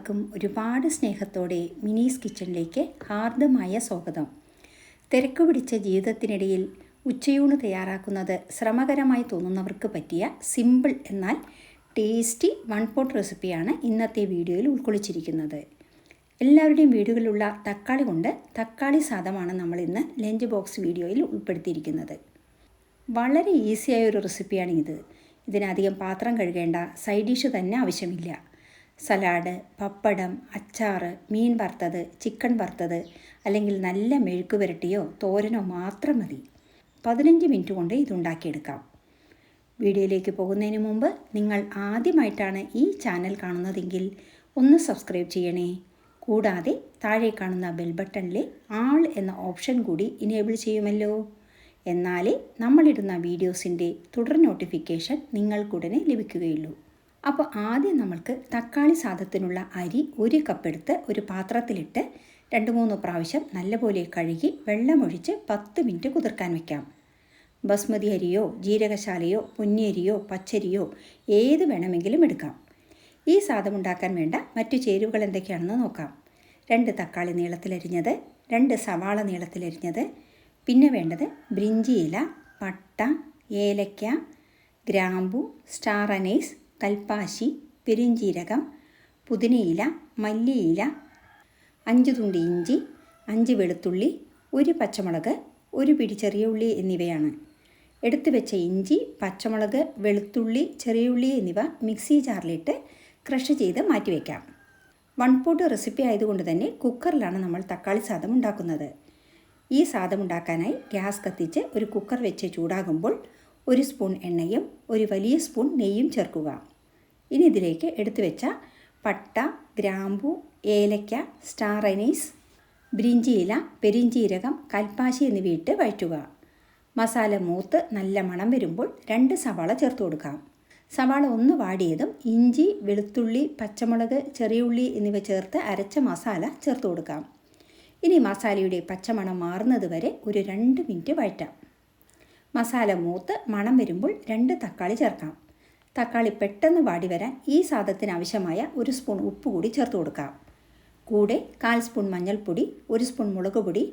എല്ലാവർക്കും ഒരുപാട് സ്നേഹത്തോടെ മിനീസ് കിച്ചണിലേക്ക് ഹാർദമായ സ്വാഗതം. തിരക്ക് പിടിച്ച ജീവിതത്തിനിടയിൽ ഉച്ചയൂണ് തയ്യാറാക്കുന്നത് ശ്രമകരമായി തോന്നുന്നവർക്ക് പറ്റിയ സിമ്പിൾ എന്നാൽ ടേസ്റ്റി വൺ പോട്ട് റെസിപ്പിയാണ് ഇന്നത്തെ വീഡിയോയിൽ ഉൾക്കൊള്ളിച്ചിരിക്കുന്നത്. എല്ലാവരുടെയും വീടുകളിലുള്ള തക്കാളി കൊണ്ട് തക്കാളി സാദമാണ് നമ്മൾ ഇന്ന് ലഞ്ച് ബോക്സ് വീഡിയോയിൽ ഉൾപ്പെടുത്തിയിരിക്കുന്നത്. വളരെ ഈസിയായ ഒരു റെസിപ്പിയാണ് ഇത്. ഇതിനധികം പാത്രം കഴുകേണ്ട, സൈഡ് ഡിഷ് തന്നെ ആവശ്യമില്ല. സലാഡ്, പപ്പടം, അച്ചാർ, മീൻ വറുത്തത്, ചിക്കൻ വറുത്തത് അല്ലെങ്കിൽ നല്ല മെഴുക്ക് പുരട്ടിയോ തോരനോ മാത്രം മതി. 15 മിനിറ്റ് കൊണ്ട് ഇതുണ്ടാക്കിയെടുക്കാം. വീഡിയോയിലേക്ക് പോകുന്നതിന് മുമ്പ് നിങ്ങൾ ആദ്യമായിട്ടാണ് ഈ ചാനൽ കാണുന്നതെങ്കിൽ ഒന്ന് സബ്സ്ക്രൈബ് ചെയ്യണേ. കൂടാതെ താഴെ കാണുന്ന ബെൽ ബട്ടണിലെ ആൾ എന്ന ഓപ്ഷൻ കൂടി ഇനേബിൾ ചെയ്യുമല്ലോ. എന്നാലേ നമ്മളിടുന്ന വീഡിയോസിൻ്റെ തുടർ നോട്ടിഫിക്കേഷൻ നിങ്ങൾക്കുടനെ ലഭിക്കുകയുള്ളൂ. അപ്പോൾ ആദ്യം നമ്മൾക്ക് തക്കാളി സാദത്തിനുള്ള അരി 1 കപ്പ് എടുത്ത് ഒരു പാത്രത്തിലിട്ട് 2-3 പ്രാവശ്യം നല്ലപോലെ കഴുകി വെള്ളമൊഴിച്ച് 10 മിനിറ്റ് കുതിർക്കാൻ വയ്ക്കാം. ബസ്മതി അരിയോ ജീരകശാലയോ പൊന്നിയരിയോ പച്ചരിയോ ഏത് വേണമെങ്കിലും എടുക്കാം. ഈ സാദമുണ്ടാക്കാൻ വേണ്ട മറ്റു ചേരുവകൾ എന്തൊക്കെയാണെന്ന് നോക്കാം. 2 തക്കാളി നീളത്തിലരിഞ്ഞത്, 2 സവാള നീളത്തിലരിഞ്ഞത്, പിന്നെ വേണ്ടത് ബ്രിഞ്ചി ഇല, പട്ട, ഏലക്ക, ഗ്രാമ്പു, സ്റ്റാർ അനൈസ്, കൽപ്പാശി, പെരുംജീരകം, പുതിനയില, മല്ലിയില, 5 തുണ്ട് ഇഞ്ചി, 5 വെളുത്തുള്ളി, 1 പച്ചമുളക്, 1 പിടി ചെറിയ ഉള്ളി എന്നിവയാണ്. എടുത്തു വെച്ച ഇഞ്ചി, പച്ചമുളക്, വെളുത്തുള്ളി, ചെറിയ ഉള്ളി എന്നിവ മിക്സി ജാറിലിട്ട് ക്രഷ് ചെയ്ത് മാറ്റിവെക്കാം. വൺ പോട്ട് റെസിപ്പി ആയതുകൊണ്ട് തന്നെ കുക്കറിലാണ് നമ്മൾ തക്കാളി സാദം ഉണ്ടാക്കുന്നത്. ഈ സാദം ഉണ്ടാക്കാനായി ഗ്യാസ് കത്തിച്ച് ഒരു കുക്കർ വെച്ച് ചൂടാകുമ്പോൾ 1 സ്പൂൺ എണ്ണയും 1 വലിയ സ്പൂൺ നെയ്യും ചേർക്കുക. ഇനി ഇതിലേക്ക് എടുത്തു വെച്ച പട്ട, ഗ്രാമ്പു, ഏലക്ക, സ്റ്റാർ അനീസ്, ബ്രിഞ്ചി ഇല, പെരിഞ്ജീരകം, കൽപ്പാശി എന്നിവയിട്ട് വഴറ്റുക. മസാല മൂത്ത് നല്ല മണം വരുമ്പോൾ 2 സവാള ചേർത്ത് കൊടുക്കാം. സവാള ഒന്ന് വാടിയതും ഇഞ്ചി, വെളുത്തുള്ളി, പച്ചമുളക്, ചെറിയ ഉള്ളി എന്നിവ ചേർത്ത് അരച്ച മസാല ചേർത്ത് കൊടുക്കാം. ഇനി മസാലയുടെ പച്ചമണം മാറുന്നത് വരെ ഒരു 2 മിനിറ്റ് വഴറ്റാം. മസാല മൂത്ത് മണം വരുമ്പോൾ 2 തക്കാളി ചേർക്കാം. തക്കാളി പെട്ടെന്ന് വാടി വരാൻ ഈ സാദത്തിന് ആവശ്യമായ 1 സ്പൂൺ ഉപ്പ് കൂടി ചേർത്ത് കൊടുക്കാം. കൂടെ 1/4 സ്പൂൺ മഞ്ഞൾപ്പൊടി, 1 സ്പൂൺ മുളക് പൊടി,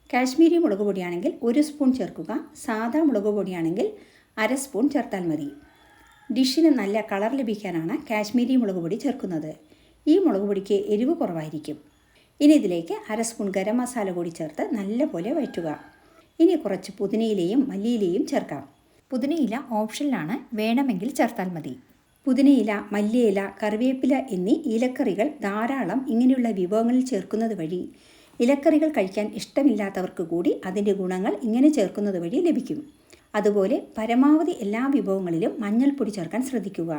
കാശ്മീരി മുളക് പൊടിയാണെങ്കിൽ 1 സ്പൂൺ ചേർക്കുക. സാദാ മുളക് പൊടിയാണെങ്കിൽ 1/2 സ്പൂൺ ചേർത്താൽ മതി. ഡിഷിന് നല്ല കളർ ലഭിക്കാനാണ് കാശ്മീരി മുളക് പൊടി ചേർക്കുന്നത്. ഈ മുളക് പൊടിക്ക് എരിവ് കുറവായിരിക്കും. ഇനി ഇതിലേക്ക് 1/2 സ്പൂൺ ഗരം മസാല കൂടി ചേർത്ത് നല്ലപോലെ വഴറ്റുക. ഇനി കുറച്ച് പുതിനയിലയും മല്ലിയിലയും ചേർക്കാം. പുതിനയില ഓപ്ഷനിലാണ്, വേണമെങ്കിൽ ചേർത്താൽ മതി. പുതിനയില, മല്ലിയില, കറിവേപ്പില എന്നീ ഇലക്കറികൾ ധാരാളം ഇങ്ങനെയുള്ള വിഭവങ്ങളിൽ ചേർക്കുന്നത് വഴി ഇലക്കറികൾ കഴിക്കാൻ ഇഷ്ടമില്ലാത്തവർക്ക് കൂടി അതിൻ്റെ ഗുണങ്ങൾ ഇങ്ങനെ ചേർക്കുന്നത് വഴി ലഭിക്കും. അതുപോലെ പരമാവധി എല്ലാ വിഭവങ്ങളിലും മഞ്ഞൾപ്പൊടി ചേർക്കാൻ ശ്രദ്ധിക്കുക.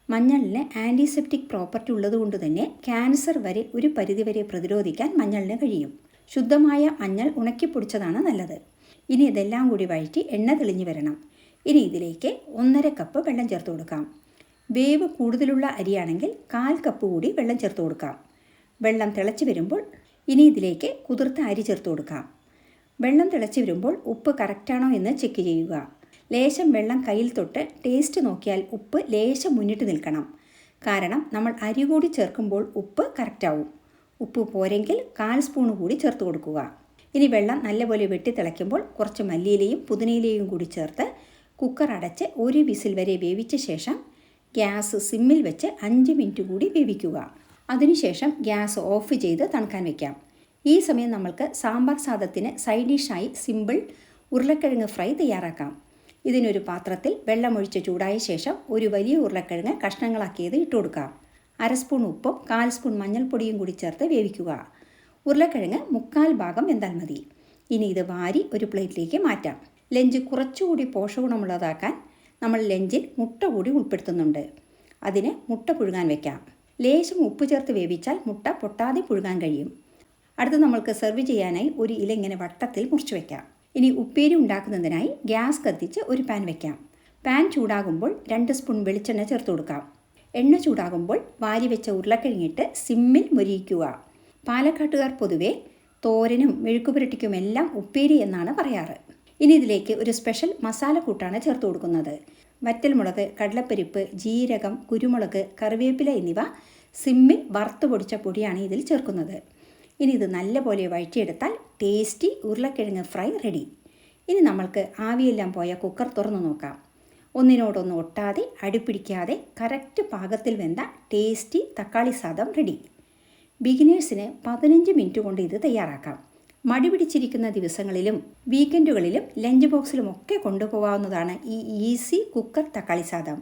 മഞ്ഞളിന് ആൻറ്റിസെപ്റ്റിക് പ്രോപ്പർട്ടി ഉള്ളതുകൊണ്ട് തന്നെ ക്യാൻസർ വരെ ഒരു പരിധിവരെ പ്രതിരോധിക്കാൻ മഞ്ഞളിന് കഴിയും. ശുദ്ധമായ മഞ്ഞൾ ഉണക്കിപ്പൊടിച്ചതാണ് നല്ലത്. ഇനി ഇതെല്ലാം കൂടി വഴറ്റി എണ്ണ തെളിഞ്ഞു വരണം. ഇനി ഇതിലേക്ക് 1.5 കപ്പ് വെള്ളം ചേർത്ത് കൊടുക്കാം. വേവ് കൂടുതലുള്ള അരിയാണെങ്കിൽ 1/4 കപ്പ് കൂടി വെള്ളം ചേർത്ത് കൊടുക്കാം. വെള്ളം തിളച്ച് വരുമ്പോൾ ഇനി ഇതിലേക്ക് കുതിർത്ത അരി ചേർത്ത് കൊടുക്കാം. വെള്ളം തിളച്ച് വരുമ്പോൾ ഉപ്പ് കറക്റ്റാണോ എന്ന് ചെക്ക് ചെയ്യുക. ലേശം വെള്ളം കയ്യിൽ തൊട്ട് ടേസ്റ്റ് നോക്കിയാൽ ഉപ്പ് ലേശം മുന്നിട്ട് നിൽക്കണം. കാരണം നമ്മൾ അരി കൂടി ചേർക്കുമ്പോൾ ഉപ്പ് കറക്റ്റാവും. ഉപ്പ് പോരെങ്കിൽ 1/4 സ്പൂൺ കൂടി ചേർത്ത് കൊടുക്കുക. ഇനി വെള്ളം നല്ലപോലെ വെട്ടി തിളയ്ക്കുമ്പോൾ കുറച്ച് മല്ലിയിലയും പുതിനയിലയും കൂടി ചേർത്ത് കുക്കർ അടച്ച് 1 വിസിൽ വരെ വേവിച്ച ശേഷം ഗ്യാസ് സിമ്മിൽ വെച്ച് 5 മിനിറ്റ് കൂടി വേവിക്കുക. അതിനുശേഷം ഗ്യാസ് ഓഫ് ചെയ്ത് തണുക്കാൻ വയ്ക്കാം. ഈ സമയം നമ്മൾക്ക് സാമ്പാർ സാദത്തിന് സൈഡ് ഡിഷായി സിമ്പിൾ ഉരുളക്കിഴങ്ങ് ഫ്രൈ തയ്യാറാക്കാം. ഇതിനൊരു പാത്രത്തിൽ വെള്ളമൊഴിച്ച് ചൂടായ ശേഷം 1 വലിയ ഉരുളക്കിഴങ്ങ് കഷ്ണങ്ങളാക്കിയത് ഇട്ട് കൊടുക്കാം. 1/2 സ്പൂൺ ഉപ്പും 1/4 സ്പൂൺ മഞ്ഞൾപ്പൊടിയും കൂടി ചേർത്ത് വേവിക്കുക. ഉരുളക്കിഴങ്ങ് 3/4 ഭാഗം വെന്താൽ മതി. ഇനി ഇത് വാരി ഒരു പ്ലേറ്റിലേക്ക് മാറ്റാം. ലഞ്ച് കുറച്ചുകൂടി പോഷകഗുണമുള്ളതാക്കാൻ നമ്മൾ ലഞ്ചിൽ മുട്ട കൂടി ഉൾപ്പെടുത്തുന്നുണ്ട്. അതിന് മുട്ട പുഴുങ്ങാൻ വയ്ക്കാം. ലേശം ഉപ്പ് ചേർത്ത് വേവിച്ചാൽ മുട്ട പൊട്ടാതെ പുഴുങ്ങാൻ കഴിയും. അടുത്ത് നമ്മൾക്ക് സെർവ് ചെയ്യാനായി ഒരു ഇല ഇങ്ങനെ വട്ടത്തിൽ മുറിച്ച് വയ്ക്കാം. ഇനി ഉപ്പേരി ഉണ്ടാക്കുന്നതിനായി ഗ്യാസ് കത്തിച്ച് ഒരു പാൻ വയ്ക്കാം. പാൻ ചൂടാകുമ്പോൾ 2 സ്പൂൺ വെളിച്ചെണ്ണ ചേർത്ത് കൊടുക്കാം. എണ്ണ ചൂടാകുമ്പോൾ വാരി വെച്ച ഉരുളക്കിഴങ്ങിട്ട് സിമ്മിൽ മൊരിയിക്കുക. പാലക്കാട്ടുകാർ പൊതുവെ തോരനും മെഴുക്കുപുരട്ടിക്കുമെല്ലാം ഉപ്പേരി എന്നാണ് പറയാറ്. ഇനി ഇതിലേക്ക് ഒരു സ്പെഷ്യൽ മസാല കൂട്ടാണ് ചേർത്ത് കൊടുക്കുന്നത്. വറ്റൽമുളക്, കടലപ്പരിപ്പ്, ജീരകം, കുരുമുളക്, കറിവേപ്പില എന്നിവ സിമ്മിൽ വറുത്ത് പൊടിച്ച പൊടിയാണ് ഇതിൽ ചേർക്കുന്നത്. ഇനി ഇത് നല്ലപോലെ വഴറ്റിയെടുത്താൽ ടേസ്റ്റി ഉരുളക്കിഴങ്ങ് ഫ്രൈ റെഡി. ഇനി നമ്മൾക്ക് ആവിയെല്ലാം പോയ കുക്കർ തുറന്നു നോക്കാം. ഒന്നിനോടൊന്ന് ഒട്ടാതെ അടിപ്പിടിക്കാതെ കറക്റ്റ് പാകത്തിൽ വെന്ത ടേസ്റ്റി തക്കാളി സാദം റെഡി. ബിഗിനേഴ്സിന് 15 മിനിറ്റ് കൊണ്ട് ഇത് തയ്യാറാക്കാം. മടി പിടിച്ചിരിക്കുന്ന ദിവസങ്ങളിലും വീക്കെൻഡുകളിലും ലഞ്ച് ബോക്സിലുമൊക്കെ കൊണ്ടുപോകാവുന്നതാണ് ഈ ഈസി കുക്കർ തക്കാളി സാദം.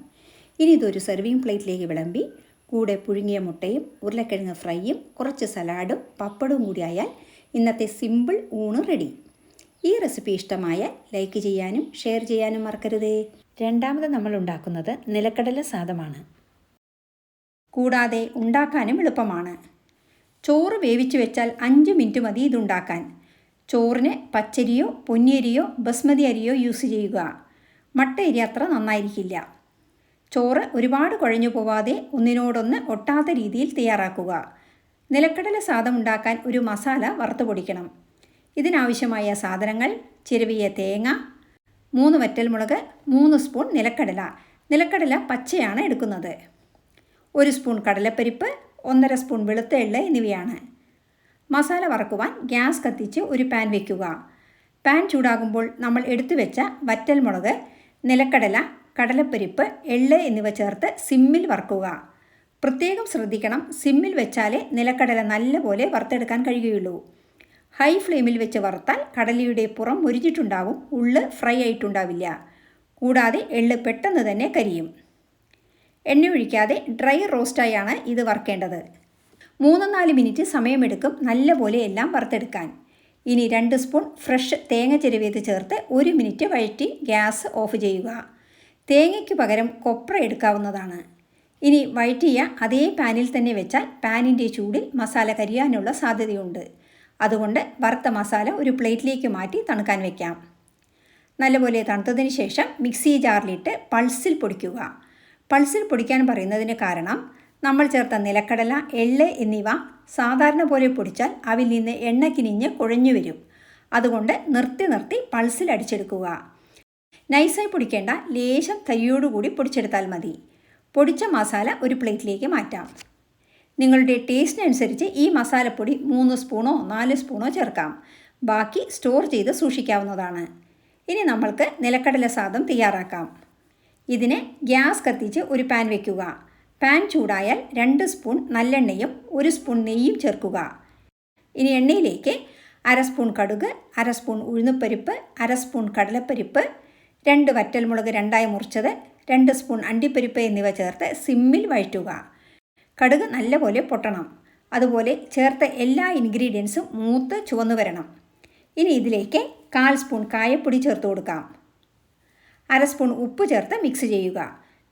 ഇനി ഇതൊരു സെർവിങ് പ്ലേറ്റിലേക്ക് വിളമ്പി കൂടെ പുഴുങ്ങിയ മുട്ടയും ഉരുളക്കിഴങ്ങ് ഫ്രൈയും കുറച്ച് സലാഡും പപ്പടവും കൂടി ആയാൽ ഇന്നത്തെ സിമ്പിൾ ഊണ് റെഡി. ഈ റെസിപ്പി ഇഷ്ടമായാൽ ലൈക്ക് ചെയ്യാനും ഷെയർ ചെയ്യാനും മറക്കരുതേ. രണ്ടാമത് നമ്മൾ ഉണ്ടാക്കുന്നത് നിലക്കടല സാദമാണ്. കൂടാതെ ഉണ്ടാക്കാനും എളുപ്പമാണ്. ചോറ് വേവിച്ച് വെച്ചാൽ 5 മിനിറ്റ് മതി ഇതുണ്ടാക്കാൻ. ചോറിന് പച്ചരിയോ പൊന്നിയരിയോ ബസ്മതി അരിയോ യൂസ് ചെയ്യുക. മട്ട അരി അത്ര നന്നായിരിക്കില്ല. ചോറ് ഒരുപാട് കുഴഞ്ഞു പോവാതെ ഒന്നിനോടൊന്ന് ഒട്ടാത്ത രീതിയിൽ തയ്യാറാക്കുക. നിലക്കടല സാദം ഉണ്ടാക്കാൻ ഒരു മസാല വറുത്ത് പൊടിക്കണം. ഇതിനാവശ്യമായ സാധനങ്ങൾ: ചിരവിയ തേങ്ങ, 3 വറ്റൽമുളക്, 3 സ്പൂൺ നിലക്കടല പച്ചയാണ് എടുക്കുന്നത്, 1 സ്പൂൺ കടലപ്പരിപ്പ്, 1.5 സ്പൂൺ വെളുത്ത എള്ള് എന്നിവയാണ്. മസാല വറക്കുവാൻ ഗ്യാസ് കത്തിച്ച് ഒരു പാൻ വയ്ക്കുക. പാൻ ചൂടാകുമ്പോൾ നമ്മൾ എടുത്തു വെച്ച വറ്റൽമുളക്, നിലക്കടല, കടലപ്പരിപ്പ്, എള്ള് എന്നിവ ചേർത്ത് സിമ്മിൽ വറക്കുക. പ്രത്യേകം ശ്രദ്ധിക്കണം, സിമ്മിൽ വെച്ചാലേ നിലക്കടല നല്ലപോലെ വറുത്തെടുക്കാൻ കഴിയുകയുള്ളൂ. ഹൈ ഫ്ലെയിമിൽ വെച്ച് വറുത്താൽ കടലയുടെ പുറം മുരിഞ്ഞിട്ടുണ്ടാവും, ഉള്ള് ഫ്രൈ ആയിട്ടുണ്ടാവില്ല. കൂടാതെ എള്ള് പെട്ടെന്ന് തന്നെ കരിയും. എണ്ണ ഒഴിക്കാതെ ഡ്രൈ റോസ്റ്റായാണ് ഇത് വറുക്കേണ്ടത്. 3-4 മിനിറ്റ് സമയമെടുക്കും നല്ലപോലെ എല്ലാം വറുത്തെടുക്കാൻ. ഇനി 2 സ്പൂൺ ഫ്രഷ് തേങ്ങ ചിരവിയത് ചേർത്ത് 1 മിനിറ്റ് വഴറ്റി ഗ്യാസ് ഓഫ് ചെയ്യുക. തേങ്ങയ്ക്ക് പകരം കൊപ്ര എടുക്കാവുന്നതാണ്. ഇനി വഴറ്റിയ അതേ പാനിൽ തന്നെ വെച്ചാൽ പാനിൻ്റെ ചൂടിൽ മസാല കരിയാനുള്ള സാധ്യതയുണ്ട്. അതുകൊണ്ട് വറുത്ത മസാല ഒരു പ്ലേറ്റിലേക്ക് മാറ്റി തണുക്കാൻ വയ്ക്കാം. നല്ലപോലെ തണുത്തതിന് ശേഷം മിക്സി ജാറിലിട്ട് പൾസിൽ പൊടിക്കുക. പൾസിൽ പൊടിക്കാൻ പറയുന്നതിന് കാരണം നമ്മൾ ചേർത്ത നിലക്കടല, എള്ള് എന്നിവ സാധാരണ പോലെ പൊടിച്ചാൽ അവയിൽ നിന്ന് എണ്ണ കിനിഞ്ഞ് കുഴഞ്ഞു വരും. അതുകൊണ്ട് നിർത്തി പൾസിൽ അടിച്ചെടുക്കുക. നൈസായി പൊടിക്കേണ്ട, ലേശം തരിയോടുകൂടി പൊടിച്ചെടുത്താൽ മതി. പൊടിച്ച മസാല ഒരു പ്ലേറ്റിലേക്ക് മാറ്റാം. നിങ്ങളുടെ ടേസ്റ്റിനനുസരിച്ച് ഈ മസാലപ്പൊടി 3 സ്പൂണോ 4 സ്പൂണോ ചേർക്കാം. ബാക്കി സ്റ്റോർ ചെയ്ത് സൂക്ഷിക്കാവുന്നതാണ്. ഇനി നമ്മൾക്ക് നിലക്കടല സാദം തയ്യാറാക്കാം. ഇതിന് ഗ്യാസ് കത്തിച്ച് ഒരു പാൻ വയ്ക്കുക. പാൻ ചൂടായാൽ 2 സ്പൂൺ നല്ലെണ്ണയും 1 സ്പൂൺ നെയ്യും ചേർക്കുക. ഇനി എണ്ണയിലേക്ക് 1/2 സ്പൂൺ കടുക്, 1/2 സ്പൂൺ ഉഴുന്നുപരിപ്പ്, 1/2 സ്പൂൺ കടലപ്പരിപ്പ്, 2 വറ്റൽമുളക് 2ആയി മുറിച്ചത്, 2 സ്പൂൺ അണ്ടിപ്പരിപ്പ് എന്നിവ ചേർത്ത് സിമ്മിൽ വഴറ്റുക. കടുക് നല്ലപോലെ പൊട്ടണം. അതുപോലെ ചേർത്ത എല്ലാ ഇൻഗ്രീഡിയൻസും മൂത്ത് ചുവന്നു വരണം. ഇനി ഇതിലേക്ക് 1/4 സ്പൂൺ കായപ്പൊടി ചേർത്ത് കൊടുക്കാം. 1/2 സ്പൂൺ ഉപ്പ് ചേർത്ത് മിക്സ് ചെയ്യുക.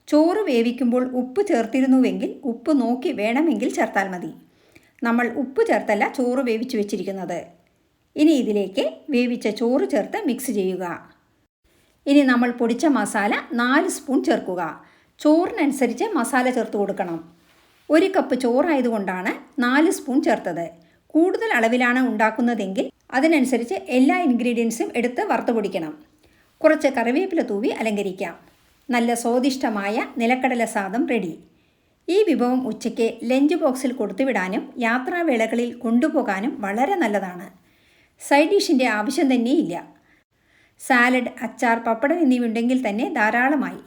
ചോറ് വേവിക്കുമ്പോൾ ഉപ്പ് ചേർത്തിരുന്നുവെങ്കിൽ ഉപ്പ് നോക്കി വേണമെങ്കിൽ ചേർത്താൽ മതി. നമ്മൾ ഉപ്പ് ചേർത്തല്ല ചോറ് വേവിച്ച് വെച്ചിരിക്കുന്നത്. ഇനി ഇതിലേക്ക് വേവിച്ച ചോറ് ചേർത്ത് മിക്സ് ചെയ്യുക. ഇനി നമ്മൾ പൊടിച്ച മസാല 4 സ്പൂൺ ചേർക്കുക. ചോറിനനുസരിച്ച് മസാല ചേർത്ത് കൊടുക്കണം. 1 കപ്പ് ചോറായതുകൊണ്ടാണ് 4 സ്പൂൺ ചേർത്തത്. കൂടുതൽ അളവിലാണ് ഉണ്ടാക്കുന്നതെങ്കിൽ അതിനനുസരിച്ച് എല്ലാ ഇൻഗ്രീഡിയൻസും എടുത്ത് വറുത്ത് പൊടിക്കണം. കുറച്ച് കറിവേപ്പില തൂവി അലങ്കരിക്കാം. നല്ല സ്വാദിഷ്ടമായ നിലക്കടല സാദം റെഡി. ഈ വിഭവം ഉച്ചയ്ക്ക് ലഞ്ച് ബോക്സിൽ കൊടുത്തുവിടാനും യാത്രാവേളകളിൽ കൊണ്ടുപോകാനും വളരെ നല്ലതാണ്. സൈഡ് ഡിഷിൻ്റെ ആവശ്യം തന്നെയില്ല. സാലഡ്, അച്ചാർ, പപ്പടം എന്നിവ ഉണ്ടെങ്കിൽ തന്നെ ധാരാളമായി.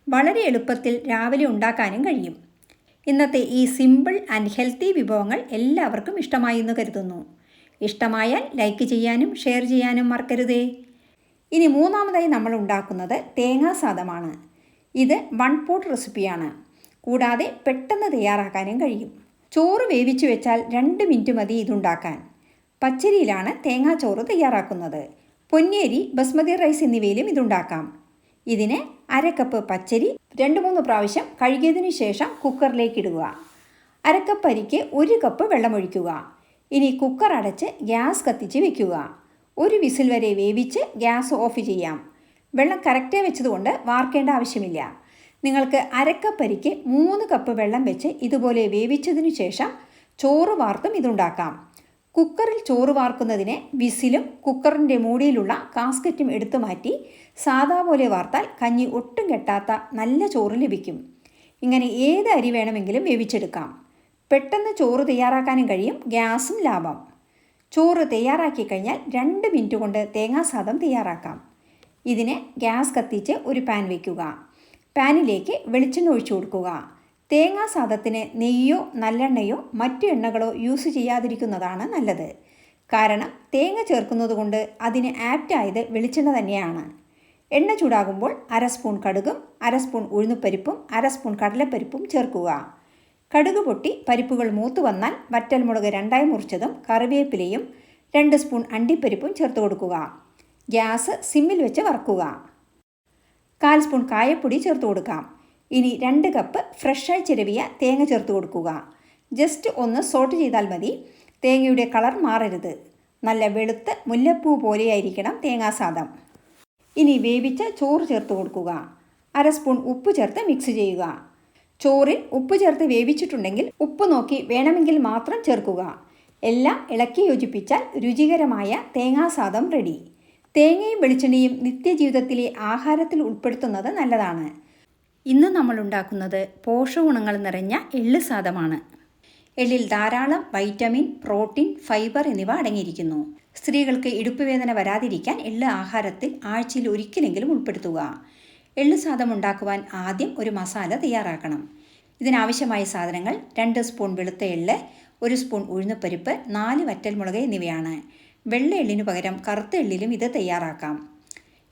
വളരെ എളുപ്പത്തിൽ രാവിലെ ഉണ്ടാക്കാനും കഴിയും. ഇന്നത്തെ ഈ സിമ്പിൾ ആൻഡ് ഹെൽത്തി വിഭവങ്ങൾ എല്ലാവർക്കും ഇഷ്ടമായി എന്ന് കരുതുന്നു. ഇഷ്ടമായാൽ ലൈക്ക് ചെയ്യാനും ഷെയർ ചെയ്യാനും മറക്കരുതേ. ഇനി മൂന്നാമതായി നമ്മൾ ഉണ്ടാക്കുന്നത് തേങ്ങാ സാദമാണ്. ഇത് 1 പോട്ട് റെസിപ്പിയാണ്. കൂടാതെ പെട്ടെന്ന് തയ്യാറാക്കാനും കഴിയും. ചോറ് വേവിച്ച് വെച്ചാൽ 2 മിനിറ്റ് മതി ഇതുണ്ടാക്കാൻ. പച്ചരിയിലാണ് തേങ്ങാച്ചോറ് തയ്യാറാക്കുന്നത്. പൊന്നിയരി, ബസ്മതി റൈസ് എന്നിവയിലും ഇതുണ്ടാക്കാം. ഇതിന് 1/2 കപ്പ് പച്ചരി 2-3 പ്രാവശ്യം കഴുകിയതിനു ശേഷം കുക്കറിലേക്ക് ഇടുക. 1/2 കപ്പ് അരിക്ക് 1 കപ്പ് വെള്ളമൊഴിക്കുക. ഇനി കുക്കർ അടച്ച് ഗ്യാസ് കത്തിച്ച് വയ്ക്കുക. 1 വിസിൽ വരെ വേവിച്ച് ഗ്യാസ് ഓഫ് ചെയ്യാം. വെള്ളം കറക്റ്റേ വെച്ചതുകൊണ്ട് വാർക്കേണ്ട ആവശ്യമില്ല. നിങ്ങൾക്ക് 1/2 കപ്പ് അരിക്ക് 3 കപ്പ് വെള്ളം വെച്ച് ഇതുപോലെ വേവിച്ചതിനു ശേഷം ചോറ് വാർത്തും ഇതുണ്ടാക്കാം. കുക്കറിൽ ചോറ് വാർക്കുന്നതിന് വിസിലും കുക്കറിൻ്റെ മൂടിയിലുള്ള കാസ്കറ്റും എടുത്തു മാറ്റി സാദാ പോലെ വാർത്താൽ കഞ്ഞി ഒട്ടും കെട്ടാത്ത നല്ല ചോറ് ലഭിക്കും. ഇങ്ങനെ ഏത് അരി വേണമെങ്കിലും വേവിച്ചെടുക്കാം. പെട്ടെന്ന് ചോറ് തയ്യാറാക്കാനും കഴിയും, ഗ്യാസും ലാഭം. ചോറ് തയ്യാറാക്കി കഴിഞ്ഞാൽ 2 മിനിറ്റ് കൊണ്ട് തേങ്ങാസാദം തയ്യാറാക്കാം. ഇതിന് ഗ്യാസ് കത്തിച്ച് ഒരു പാൻ വയ്ക്കുക. പാനിലേക്ക് വെളിച്ചെണ്ണ ഒഴിച്ചു കൊടുക്കുക. തേങ്ങാസാദത്തിന് നെയ്യോ നല്ലെണ്ണയോ മറ്റു എണ്ണകളോ യൂസ് ചെയ്യാതിരിക്കുന്നതാണ് നല്ലത്. കാരണം തേങ്ങ ചേർക്കുന്നത് കൊണ്ട് അതിന് ആപ്റ്റായത് വെളിച്ചെണ്ണ തന്നെയാണ്. എണ്ണ ചൂടാകുമ്പോൾ 1/2 സ്പൂൺ കടുകും 1/2 സ്പൂൺ ഉഴുന്നുപരിപ്പും 1/2 സ്പൂൺ കടലപ്പരിപ്പും ചേർക്കുക. കടുക് പൊട്ടി പരിപ്പുകൾ മൂത്ത് വന്നാൽ വറ്റൽമുളക് 2ആയി മുറിച്ചതും കറിവേപ്പിലയും 2 സ്പൂൺ അണ്ടിപ്പരിപ്പും ചേർത്ത് കൊടുക്കുക. ഗ്യാസ് സിമ്മിൽ വെച്ച് വറക്കുക. 1/4 സ്പൂൺ കായപ്പൊടി ചേർത്ത് കൊടുക്കാം. ഇനി 2 കപ്പ് ഫ്രഷായി ചിരവിയ തേങ്ങ ചേർത്ത് കൊടുക്കുക. ജസ്റ്റ് ഒന്ന് സോട്ട് ചെയ്താൽ മതി. തേങ്ങയുടെ കളർ മാറരുത്. നല്ല വെളുത്ത മുല്ലപ്പൂ പോലെയായിരിക്കണം തേങ്ങാസാദം. ഇനി വേവിച്ച ചോറ് ചേർത്ത് കൊടുക്കുക. 1/2 സ്പൂൺ ഉപ്പ് ചേർത്ത് മിക്സ് ചെയ്യുക. ചോറിൽ ഉപ്പ് ചേർത്ത് വേവിച്ചിട്ടുണ്ടെങ്കിൽ ഉപ്പ് നോക്കി വേണമെങ്കിൽ മാത്രം ചേർക്കുക. എല്ലാം ഇളക്കി യോജിപ്പിച്ചാൽ രുചികരമായ തേങ്ങാസാദം റെഡി. തേങ്ങയും വെളിച്ചെണ്ണയും നിത്യജീവിതത്തിലെ ആഹാരത്തിൽ ഉൾപ്പെടുത്തുന്നത് നല്ലതാണ്. ഇന്ന് നമ്മൾ ഉണ്ടാക്കുന്നത് പോഷകഗുണങ്ങൾ നിറഞ്ഞ എള്ള് സാദമാണ്. എള്ളിൽ ധാരാളം വൈറ്റമിൻ, പ്രോട്ടീൻ, ഫൈബർ എന്നിവ അടങ്ങിയിരിക്കുന്നു. സ്ത്രീകൾക്ക് ഇടുപ്പുവേദന വരാതിരിക്കാൻ എള്ള് ആഹാരത്തിൽ ആഴ്ചയിൽ ഒരിക്കലെങ്കിലും ഉൾപ്പെടുത്തുക. എള്ള് സാദം ഉണ്ടാക്കുവാൻ ആദ്യം ഒരു മസാല തയ്യാറാക്കണം. ഇതിനാവശ്യമായ സാധനങ്ങൾ 2 സ്പൂൺ വെളുത്ത എള്ള്, 1 സ്പൂൺ ഉഴുന്നുപരിപ്പ്, 4 വറ്റൽമുളക് എന്നിവയാണ്. വെള്ള എള്ളിനു പകരം കറുത്ത എള്ളിലും ഇത് തയ്യാറാക്കാം.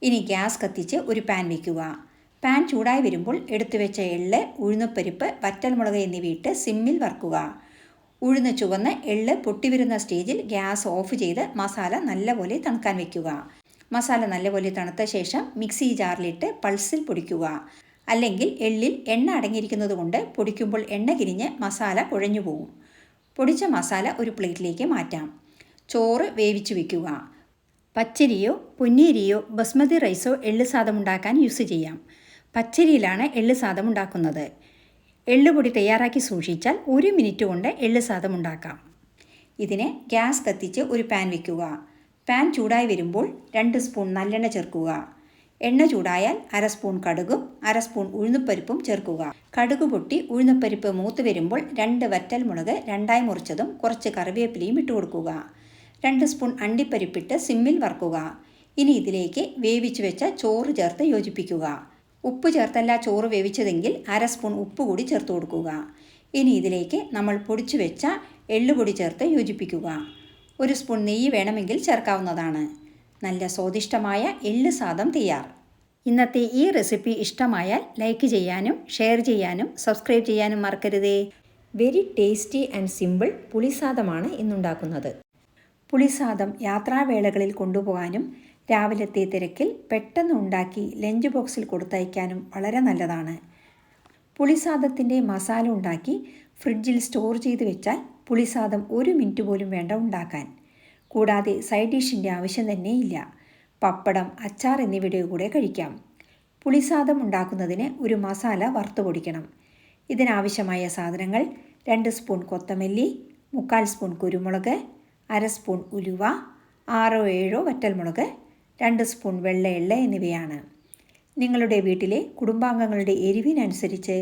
ഇനി ഗ്യാസ് കത്തിച്ച് ഒരു പാൻ വയ്ക്കുക. പാൻ ചൂടായി വരുമ്പോൾ എടുത്തു വെച്ച എള്ള്, ഉഴുന്നുപരിപ്പ്, വറ്റൽമുളക് എന്നിവയിട്ട് സിമ്മിൽ വറുക്കുക. ഉഴുന്ന് ചുവന്ന് എള്ള് പൊട്ടിവരുന്ന സ്റ്റേജിൽ ഗ്യാസ് ഓഫ് ചെയ്ത് മസാല നല്ലപോലെ തണുക്കാൻ വയ്ക്കുക. മസാല നല്ലപോലെ തണുത്ത ശേഷം മിക്സി ജാറിലിട്ട് പൾസിൽ പൊടിക്കുക. അല്ലെങ്കിൽ എള്ളിൽ എണ്ണ അടങ്ങിയിരിക്കുന്നത് കൊണ്ട് പൊടിക്കുമ്പോൾ എണ്ണ കിരിഞ്ഞ് മസാല കുഴഞ്ഞു പോകും. പൊടിച്ച മസാല ഒരു പ്ലേറ്റിലേക്ക് മാറ്റാം. ചോറ് വേവിച്ചു വയ്ക്കുക. പച്ചരിയോ പൊന്നിയരിയോ ബസ്മതി റൈസോ എള്ള് സാദം ഉണ്ടാക്കാൻ യൂസ് ചെയ്യാം. പച്ചരിയിലാണ് എള്ള് സാദം ഉണ്ടാക്കുന്നത്. എള്ളുപൊടി തയ്യാറാക്കി സൂക്ഷിച്ചാൽ 1 മിനിറ്റ് കൊണ്ട് എള്ള് സാദം ഉണ്ടാക്കാം. ഇതിന് ഗ്യാസ് കത്തിച്ച് ഒരു പാൻ വയ്ക്കുക. പാൻ ചൂടായി വരുമ്പോൾ 2 സ്പൂൺ നല്ലെണ്ണ ചേർക്കുക. എണ്ണ ചൂടായാൽ 1/2 സ്പൂൺ കടുകും 1/2 സ്പൂൺ ഉഴുന്നുപരിപ്പും ചേർക്കുക. കടുക് പൊട്ടി ഉഴുന്നുപരിപ്പ് മൂത്ത് വരുമ്പോൾ 2 വറ്റൽമുളക് 2ആയി മുറിച്ചതും കുറച്ച് കറിവേപ്പിലയും ഇട്ട് കൊടുക്കുക. 2 സ്പൂൺ അണ്ടിപ്പരിപ്പിട്ട് സിമ്മിൽ വറുക്കുക. ഇനി ഇതിലേക്ക് വേവിച്ചു വെച്ച ചോറ് ചേർത്ത് യോജിപ്പിക്കുക. ഉപ്പ് ചേർത്തല്ല ചോറ് വേവിച്ചതെങ്കിൽ 1/2 സ്പൂൺ ഉപ്പ് കൂടി ചേർത്ത് കൊടുക്കുക. ഇനി ഇതിലേക്ക് നമ്മൾ പൊടിച്ചു വെച്ച എള്ളുപൊടി ചേർത്ത് യോജിപ്പിക്കുക. 1 സ്പൂൺ നെയ്യ് വേണമെങ്കിൽ ചേർക്കാവുന്നതാണ്. നല്ല സ്വാദിഷ്ടമായ എള്ള് സാദം തയ്യാർ. ഇന്നത്തെ ഈ റെസിപ്പി ഇഷ്ടമായാൽ ലൈക്ക് ചെയ്യാനും ഷെയർ ചെയ്യാനും സബ്സ്ക്രൈബ് ചെയ്യാനും മറക്കരുതേ. വെരി ടേസ്റ്റി ആൻഡ് സിമ്പിൾ പുളിസാദമാണ് ഇന്നുണ്ടാക്കുന്നത്. പുളിസാദം യാത്രാവേളകളിൽ കൊണ്ടുപോകാനും രാവിലത്തെ തിരക്കിൽ പെട്ടെന്ന് ഉണ്ടാക്കി ലഞ്ച് ബോക്സിൽ കൊടുത്തയക്കാനും വളരെ നല്ലതാണ്. പുളിസാദത്തിൻ്റെ മസാല ഉണ്ടാക്കി ഫ്രിഡ്ജിൽ സ്റ്റോർ ചെയ്ത് വെച്ചാൽ പുളിസാദം 1 മിനിറ്റ് പോലും വേണ്ട ഉണ്ടാക്കാൻ. കൂടാതെ സൈഡ് ഡിഷിൻ്റെ ആവശ്യം തന്നെയില്ല. പപ്പടം, അച്ചാർ എന്നിവയുടെ കൂടെ കഴിക്കാം. പുളിസാദം ഉണ്ടാക്കുന്നതിന് ഒരു മസാല വറുത്ത് പൊടിക്കണം. ഇതിനാവശ്യമായ സാധനങ്ങൾ 2 സ്പൂൺ കൊത്തമല്ലി, 3/4 സ്പൂൺ കുരുമുളക്, 1/2 സ്പൂൺ ഉലുവ, 6-7 വറ്റൽമുളക്, 2 സ്പൂൺ വെള്ള എള്ള് എന്നിവയാണ്. നിങ്ങളുടെ വീട്ടിലെ കുടുംബാംഗങ്ങളുടെ എരിവിനനുസരിച്ച്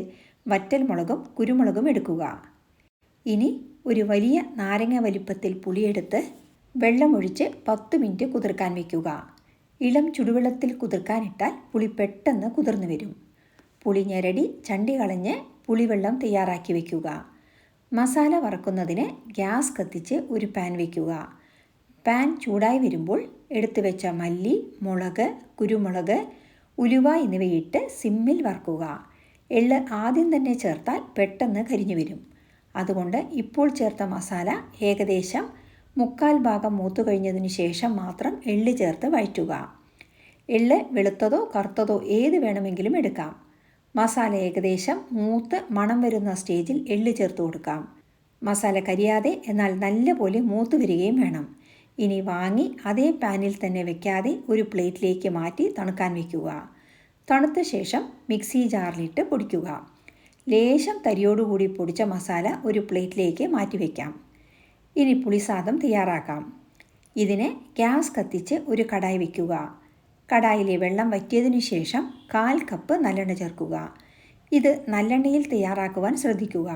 വറ്റൽമുളകും കുരുമുളകും എടുക്കുക. ഇനി ഒരു വലിയ നാരങ്ങ വലിപ്പത്തിൽ പുളിയെടുത്ത് വെള്ളമൊഴിച്ച് 10 മിനിറ്റ് കുതിർക്കാൻ വയ്ക്കുക. ഇളം ചുടുവെള്ളത്തിൽ കുതിർക്കാനിട്ടാൽ പുളി പെട്ടെന്ന് കുതിർന്നു വരും. പുളി ഞെരടി ചണ്ടി കളഞ്ഞ് പുളിവെള്ളം തയ്യാറാക്കി വയ്ക്കുക. മസാല വറക്കുന്നതിന് ഗ്യാസ് കത്തിച്ച് ഒരു പാൻ വയ്ക്കുക. പാൻ ചൂടായി വരുമ്പോൾ എടുത്തു വെച്ച മല്ലി, മുളക്, കുരുമുളക്, ഉലുവ എന്നിവയിട്ട് സിമ്മിൽ വറുക്കുക. എള്ള് ആദ്യം തന്നെ ചേർത്താൽ പെട്ടെന്ന് കരിഞ്ഞു വരും. അതുകൊണ്ട് ഇപ്പോൾ ചേർത്ത മസാല ഏകദേശം 3/4 ഭാഗം മൂത്തു കഴിഞ്ഞതിന് ശേഷം മാത്രം എള്ള് ചേർത്ത് വഴറ്റുക. എള്ള് വെളുത്തതോ കറുത്തതോ ഏത് വേണമെങ്കിലും എടുക്കാം. മസാല ഏകദേശം മൂത്ത് മണം വരുന്ന സ്റ്റേജിൽ എള്ള് ചേർത്ത് കൊടുക്കാം. മസാല കരിയാതെ എന്നാൽ നല്ലപോലെ മൂത്ത് വരികയും വേണം. ഇനി വാങ്ങി അതേ പാനിൽ തന്നെ വെക്കാതെ ഒരു പ്ലേറ്റിലേക്ക് മാറ്റി തണുക്കാൻ വയ്ക്കുക. തണുത്ത ശേഷം മിക്സി ജാറിലിട്ട് പൊടിക്കുക. ലേശം തരിയോടുകൂടി പൊടിച്ച മസാല ഒരു പ്ലേറ്റിലേക്ക് മാറ്റി വയ്ക്കാം. ഇനി പുളിസാദം തയ്യാറാക്കാം. ഇതിന് ഗ്യാസ് കത്തിച്ച് ഒരു കടായി വയ്ക്കുക. കടായിലെ വെള്ളം വറ്റിയതിനു ശേഷം 1/4 കപ്പ് നല്ലെണ്ണ ചേർക്കുക. ഇത് നല്ലെണ്ണയിൽ തയ്യാറാക്കുവാൻ ശ്രദ്ധിക്കുക.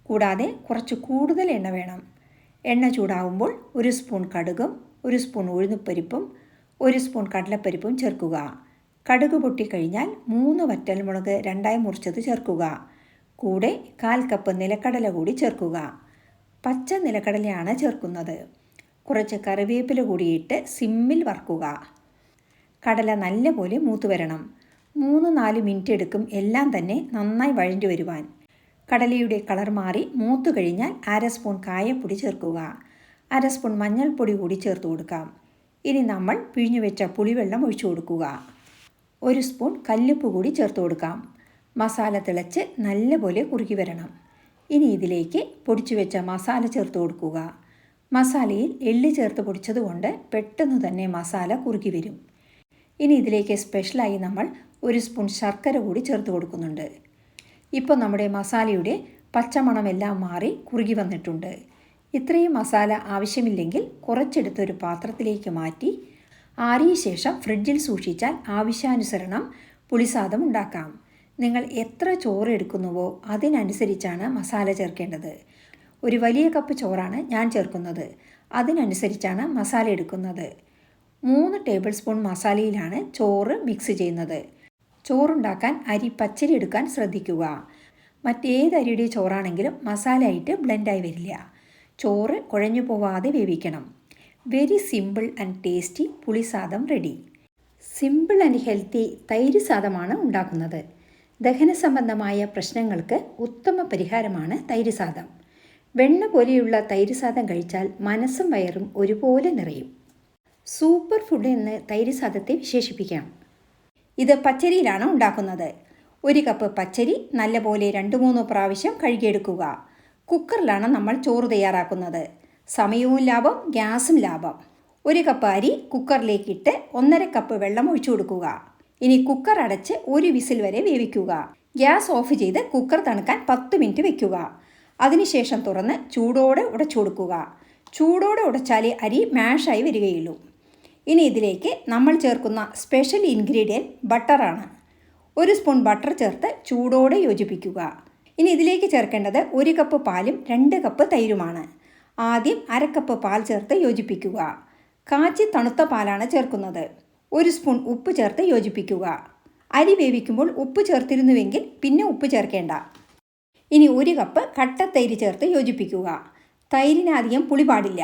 കൂടാതെ കുറച്ച് കൂടുതൽ എണ്ണ വേണം. എണ്ണ ചൂടാവുമ്പോൾ 1 സ്പൂൺ കടുകും 1 സ്പൂൺ ഉഴുന്നുപരിപ്പും 1 സ്പൂൺ കടലപ്പരിപ്പും ചേർക്കുക. കടുക് പൊട്ടിക്കഴിഞ്ഞാൽ 3 വറ്റൽമുളക് 2ആയി മുറിച്ചത് ചേർക്കുക. കൂടെ 1/4 കപ്പ് നിലക്കടല കൂടി ചേർക്കുക. പച്ച നിലക്കടലയാണ് ചേർക്കുന്നത്. കുറച്ച് കറിവേപ്പില കൂടിയിട്ട് സിമ്മിൽ വറുക്കുക. കടല നല്ലപോലെ മൂത്ത് വരണം. 3-4 മിനിറ്റ് എടുക്കും എല്ലാം തന്നെ നന്നായി വഴണ്ടി വരുവാൻ. കടലയുടെ കളർ മാറി മൂത്ത് കഴിഞ്ഞാൽ 1/2 സ്പൂൺ കായപ്പൊടി ചേർക്കുക. 1/2 സ്പൂൺ മഞ്ഞൾപ്പൊടി കൂടി ചേർത്ത് കൊടുക്കാം. ഇനി നമ്മൾ പിഴിഞ്ഞു വെച്ച പുളിവെള്ളം ഒഴിച്ചു കൊടുക്കുക. 1 സ്പൂൺ കല്ലുപ്പ് കൂടി ചേർത്ത് കൊടുക്കാം. മസാല തിളച്ച് നല്ലപോലെ കുറുകി വരണം. ഇനി ഇതിലേക്ക് പൊടിച്ചു വെച്ച മസാല ചേർത്ത് കൊടുക്കുക. മസാലയിൽ എള്ള് ചേർത്ത് പൊടിച്ചതുകൊണ്ട് പെട്ടെന്ന് തന്നെ മസാല കുറുകി വരും. ഇനി ഇതിലേക്ക് സ്പെഷ്യലായി നമ്മൾ 1 സ്പൂൺ ശർക്കര കൂടി ചേർത്ത് കൊടുക്കുന്നുണ്ട്. ഇപ്പോൾ നമ്മുടെ മസാലയുടെ പച്ചമണമെല്ലാം മാറി കുറുകി വന്നിട്ടുണ്ട്. ഇത്രയും മസാല ആവശ്യമില്ലെങ്കിൽ കുറച്ചെടുത്തൊരു പാത്രത്തിലേക്ക് മാറ്റി ആറിയ ശേഷം ഫ്രിഡ്ജിൽ സൂക്ഷിച്ചാൽ ആവശ്യാനുസരണം പുളിസാദം ഉണ്ടാക്കാം. നിങ്ങൾ എത്ര ചോറ് എടുക്കുന്നുവോ അതിനനുസരിച്ചാണ് മസാല ചേർക്കേണ്ടത്. ഒരു വലിയ കപ്പ് ചോറാണ് ഞാൻ ചേർക്കുന്നത്. അതിനനുസരിച്ചാണ് മസാല എടുക്കുന്നത്. 3 ടേബിൾ സ്പൂൺ മസാലയിലാണ് ചോറ് മിക്സ് ചെയ്യുന്നത്. ചോറുണ്ടാക്കാൻ അരി പച്ചരി എടുക്കാൻ ശ്രദ്ധിക്കുക. മറ്റേത് അരിയുടെ ചോറാണെങ്കിലും മസാലയായിട്ട് ബ്ലെൻഡായി വരില്ല. ചോറ് കുഴഞ്ഞു പോവാതെ വേവിക്കണം. വെരി സിമ്പിൾ ആൻഡ് ടേസ്റ്റി പുളിസാദം റെഡി. സിമ്പിൾ ആൻഡ് ഹെൽത്തി തൈര് സാദമാണ് ഉണ്ടാക്കുന്നത്. ദഹന സംബന്ധമായ പ്രശ്നങ്ങൾക്ക് ഉത്തമ പരിഹാരമാണ് തൈര് സാദം. വെണ്ണ പോലെയുള്ള തൈര് സാദം കഴിച്ചാൽ മനസ്സും വയറും ഒരുപോലെ നിറയും. സൂപ്പർ ഫുഡ് എന്ന് തൈര് സാദത്തെ വിശേഷിപ്പിക്കാം. ഇത് പച്ചരിയിലാണ് ഉണ്ടാക്കുന്നത്. 1 കപ്പ് പച്ചരി നല്ലപോലെ 2-3 പ്രാവശ്യം കഴുകിയെടുക്കുക. കുക്കറിലാണ് നമ്മൾ ചോറ് തയ്യാറാക്കുന്നത്. സമയവും ലാഭം, ഗ്യാസും ലാഭം. 1 കപ്പ് അരി കുക്കറിലേക്കിട്ട് 1.5 കപ്പ് വെള്ളം ഒഴിച്ചു കൊടുക്കുക. ഇനി കുക്കർ അടച്ച് 1 വിസിൽ വരെ വേവിക്കുക. ഗ്യാസ് ഓഫ് ചെയ്ത് കുക്കർ തണുക്കാൻ 10 മിനിറ്റ് വയ്ക്കുക. അതിനുശേഷം തുറന്ന് ചൂടോടെ ഉടച്ചു കൊടുക്കുക. ചൂടോടെ ഉടച്ചാലേ അരി മാഷായി വരികയുള്ളൂ. ഇനി ഇതിലേക്ക് നമ്മൾ ചേർക്കുന്ന സ്പെഷ്യൽ ഇൻഗ്രീഡിയൻറ്റ് ബട്ടറാണ്. 1 സ്പൂൺ ബട്ടർ ചേർത്ത് ചൂടോടെ യോജിപ്പിക്കുക. ഇനി ഇതിലേക്ക് ചേർക്കേണ്ടത് 1 കപ്പ് പാലും 2 കപ്പ് തൈരുമാണ്. ആദ്യം 1/2 കപ്പ് പാൽ ചേർത്ത് യോജിപ്പിക്കുക. കാച്ചി തണുത്ത പാലാണ് ചേർക്കുന്നത്. 1 സ്പൂൺ ഉപ്പ് ചേർത്ത് യോജിപ്പിക്കുക. അരി വേവിക്കുമ്പോൾ ഉപ്പ് ചേർത്തിരുന്നുവെങ്കിൽ പിന്നെ ഉപ്പ് ചേർക്കേണ്ട. ഇനി 1 കപ്പ് കട്ട തൈര് ചേർത്ത് യോജിപ്പിക്കുക. തൈരിന് അധികം പുളി പാടില്ല.